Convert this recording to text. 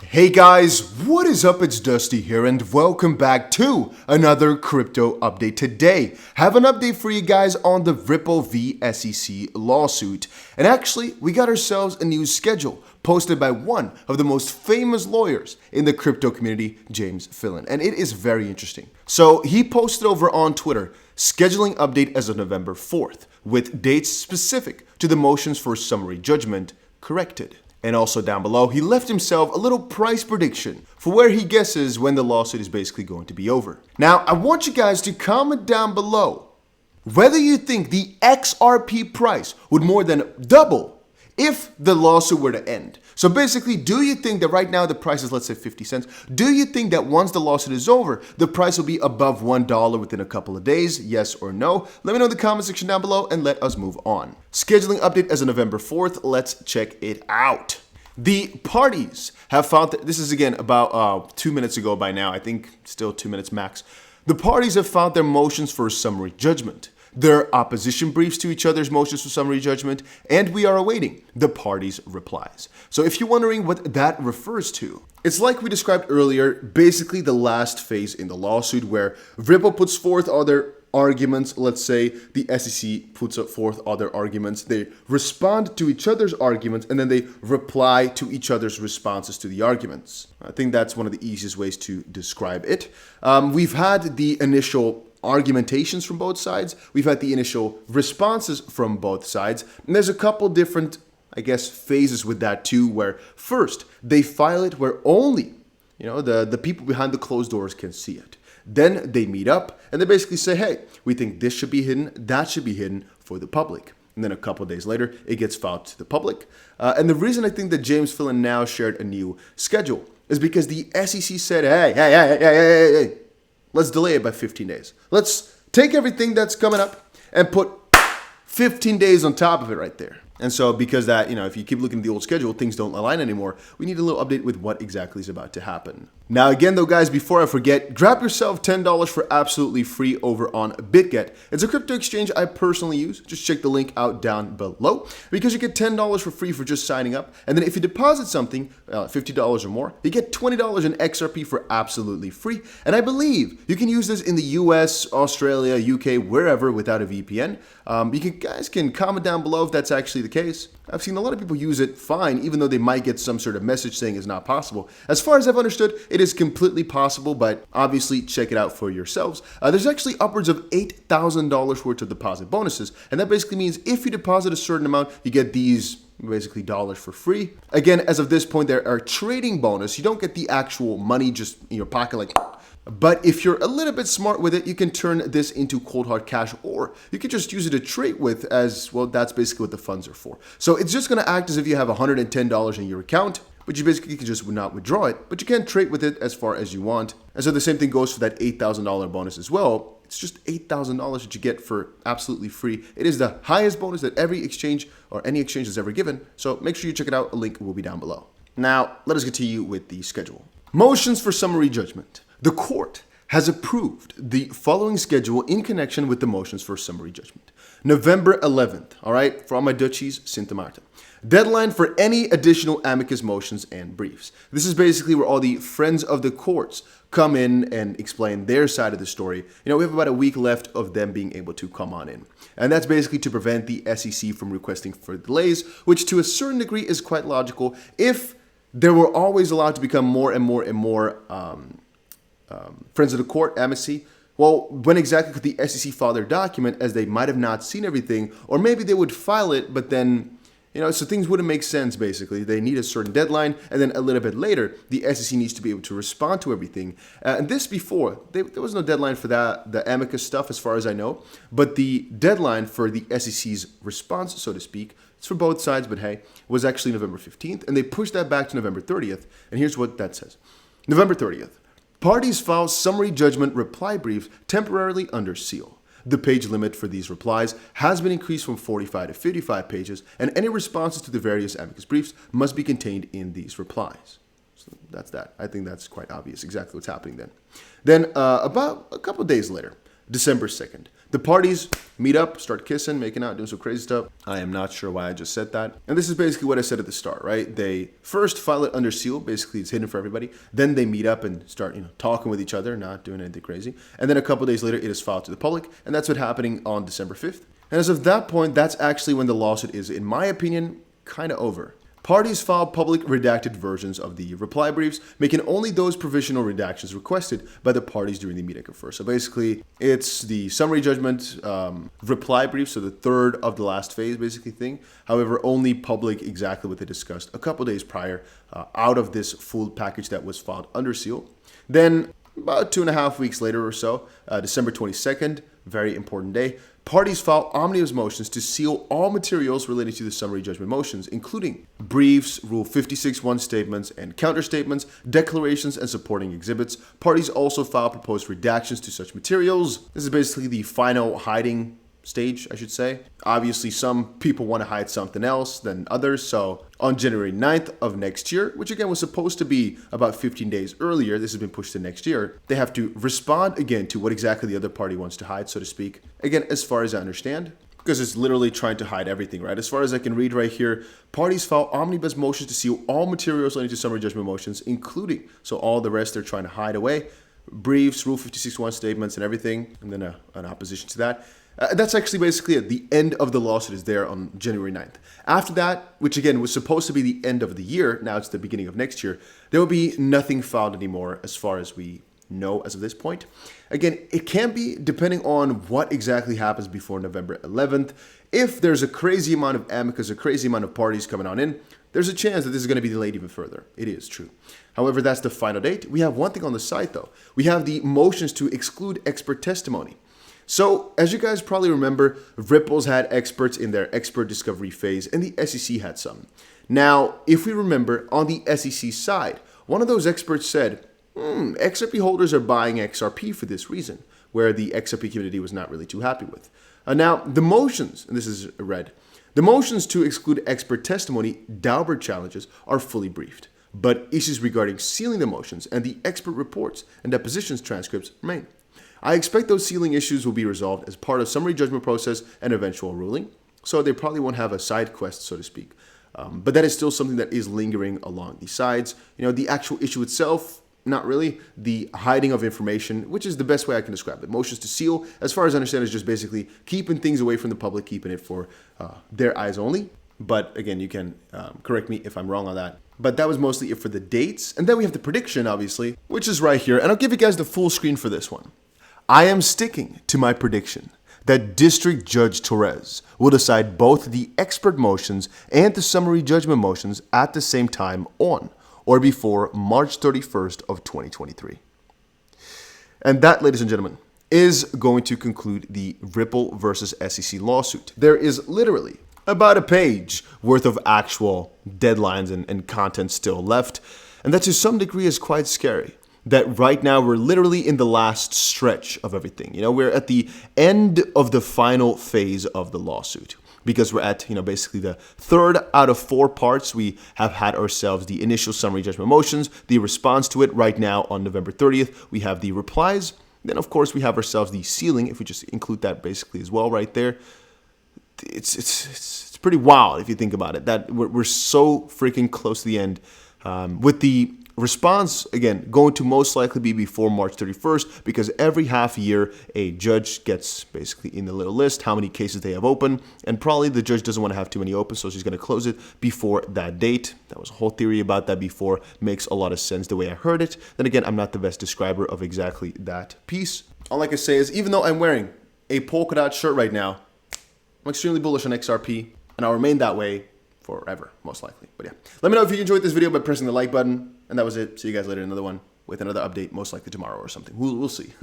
Hey guys, what is up? It's Dusty here and welcome back to another crypto update. Today, have an update for you guys on the Ripple v SEC lawsuit. And actually, we got ourselves a new schedule posted by one of the most famous lawyers in the crypto community, James Fillon. And it is very interesting. So he posted over on Twitter, scheduling update as of November 4th, with dates specific to the motions for summary judgment corrected. And also down below, he left himself a little price prediction for where he guesses when the lawsuit is basically going to be over. Now, I want you guys to comment down below whether you think the XRP price would more than double if the lawsuit were to end. So basically, do you think that right now the price is, let's say, 50 cents? Do you think that once the lawsuit is over, the price will be above $1 within a couple of days? Yes or no? Let me know in the comment section down below and let us move on. Scheduling update as of November 4th. Let's check it out. The parties have found that, this is again about 2 minutes ago by now, I think still 2 minutes max. The parties have filed their motions for summary judgment, their opposition briefs to each other's motions for summary judgment, and we are awaiting the parties' replies. So if you're wondering what that refers to, it's like we described earlier, basically the last phase in the lawsuit where Ripple puts forth other arguments. Let's say the SEC puts forth other arguments. They respond to each other's arguments and then they reply to each other's responses to the arguments. I think that's one of the easiest ways to describe it. We've had the initial argumentations from both sides. We've had the initial responses from both sides. And there's a couple different, I guess, phases with that too, where first they file it where only, the people behind the closed doors can see it. Then they meet up and they basically say, hey, we think this should be hidden, that should be hidden for the public. And then a couple of days later, it gets filed to the public. And the reason I think that James Fillon now shared a new schedule is because the SEC said, hey, let's delay it by 15 days. Let's take everything that's coming up and put 15 days on top of it right there. And so because that, if you keep looking at the old schedule, things don't align anymore. We need a little update with what exactly is about to happen. Now, again, though, guys, before I forget, grab yourself $10 for absolutely free over on BitGet. It's a crypto exchange I personally use. Just check the link out down below because you get $10 for free for just signing up. And then if you deposit something, $50 or more, you get $20 in XRP for absolutely free. And I believe you can use this in the US, Australia, UK, wherever without a VPN. You guys can comment down below if that's actually the case. I've seen a lot of people use it fine, even though they might get some sort of message saying it's not possible. As far as I've understood, it is completely possible, but obviously check it out for yourselves. There's actually upwards of $8,000 worth of deposit bonuses, and that basically means if you deposit a certain amount, you get these basically dollars for free. Again, as of this point, there are trading bonus. You don't get the actual money just in your pocket like. But if you're a little bit smart with it, you can turn this into cold hard cash, or you can just use it to trade with as well. That's basically what the funds are for. So it's just going to act as if you have $110 in your account, but you basically can just not withdraw it, but you can trade with it as far as you want. And so the same thing goes for that $8,000 bonus as well. It's just $8,000 that you get for absolutely free. It is the highest bonus that every exchange or any exchange has ever given. So make sure you check it out. A link will be down below. Now, let us continue with the schedule. Motions for summary judgment. The court has approved the following schedule in connection with the motions for summary judgment. November 11th, all right, for all my Dutchies, Sint Maarten. Deadline for any additional amicus motions and briefs. This is basically where all the friends of the courts come in and explain their side of the story. We have about a week left of them being able to come on in. And that's basically to prevent the SEC from requesting for delays, which to a certain degree is quite logical if there were always allowed to become more and more friends of the court, amici. Well, when exactly could the SEC file their document, as they might have not seen everything, or maybe they would file it, but then, so things wouldn't make sense, basically. They need a certain deadline, and then a little bit later, the SEC needs to be able to respond to everything. And this before, there was no deadline for that, the amicus stuff, as far as I know, but the deadline for the SEC's response, so to speak, it's for both sides, but hey, was actually November 15th, and they pushed that back to November 30th, and here's what that says. November 30th. Parties file summary judgment reply briefs temporarily under seal. The page limit for these replies has been increased from 45 to 55 pages, and any responses to the various amicus briefs must be contained in these replies. So that's that. I think that's quite obvious exactly what's happening then. Then about a couple of days later, December 2nd. The parties meet up, start kissing, making out, doing some crazy stuff. I am not sure why I just said that. And this is basically what I said at the start, right? They first file it under seal, basically it's hidden for everybody. Then they meet up and start, talking with each other, not doing anything crazy. And then a couple days later, it is filed to the public. And that's what's happening on December 5th. And as of that point, that's actually when the lawsuit is, in my opinion, kind of over. Parties filed public redacted versions of the reply briefs, making only those provisional redactions requested by the parties during the meeting occur. So basically, it's the summary judgment reply brief, so the third of the last phase basically thing. However, only public exactly what they discussed a couple days prior out of this full package that was filed under seal. Then about 2.5 weeks later or so, December 22nd, very important day, parties filed omnibus motions to seal all materials related to the summary judgment motions, including briefs, Rule 56(1) statements and counterstatements, declarations, and supporting exhibits. Parties also filed proposed redactions to such materials. This is basically the final hiding stage, I should say. Obviously, some people want to hide something else than others. So on January 9th of next year, which again was supposed to be about 15 days earlier, this has been pushed to next year, they have to respond again to what exactly the other party wants to hide, so to speak. Again, as far as I understand, because it's literally trying to hide everything, right? As far as I can read right here, parties filed omnibus motions to seal all materials related to summary judgment motions, including, so all the rest they're trying to hide away, briefs, Rule 56(1) statements and everything, and then an opposition to that. That's actually basically it. The end of the lawsuit is there on January 9th. After that, which again was supposed to be the end of the year, now it's the beginning of next year, there will be nothing filed anymore as far as we know as of this point. Again, it can be depending on what exactly happens before November 11th. If there's a crazy amount of amicus, a crazy amount of parties coming on in, there's a chance that this is going to be delayed even further. It is true. However, that's the final date. We have one thing on the side though. We have the motions to exclude expert testimony. So, as you guys probably remember, Ripple's had experts in their expert discovery phase, and the SEC had some. Now, if we remember, on the SEC side, one of those experts said, XRP holders are buying XRP for this reason, where the XRP community was not really too happy with. Now, the motions, and this is read, the motions to exclude expert testimony, Daubert challenges, are fully briefed, but issues regarding sealing the motions and the expert reports and depositions transcripts remain. I expect those sealing issues will be resolved as part of summary judgment process and eventual ruling, so they probably won't have a side quest, so to speak. But that is still something that is lingering along the sides. The actual issue itself, not really. The hiding of information, which is the best way I can describe it. Motions to seal, as far as I understand, is just basically keeping things away from the public, keeping it for their eyes only. But again, you can correct me if I'm wrong on that. But that was mostly it for the dates. And then we have the prediction, obviously, which is right here. And I'll give you guys the full screen for this one. I am sticking to my prediction that District Judge Torres will decide both the expert motions and the summary judgment motions at the same time on or before March 31st of 2023. And that, ladies and gentlemen, is going to conclude the Ripple versus SEC lawsuit. There is literally about a page worth of actual deadlines and content still left, and that to some degree is quite scary. That right now we're literally in the last stretch of everything. We're at the end of the final phase of the lawsuit because we're at, basically the third out of 4 parts. We have had ourselves the initial summary judgment motions, the response to it right now on November 30th. We have the replies. Then, of course, we have ourselves the sealing, if we just include that basically as well right there. It's pretty wild if you think about it, that we're so freaking close to the end with the response, again, going to most likely be before March 31st because every half year a judge gets basically in the little list how many cases they have open, and probably the judge doesn't want to have too many open, so she's going to close it before that date. That was a whole theory about that before. Makes a lot of sense the way I heard it. Then again, I'm not the best describer of exactly that piece. All I can say is, even though I'm wearing a polka dot shirt right now, I'm extremely bullish on XRP, and I'll remain that way forever, most likely. But yeah, let me know if you enjoyed this video by pressing the like button. And that was it. See you guys later in another one with another update, most likely tomorrow or something. We'll see.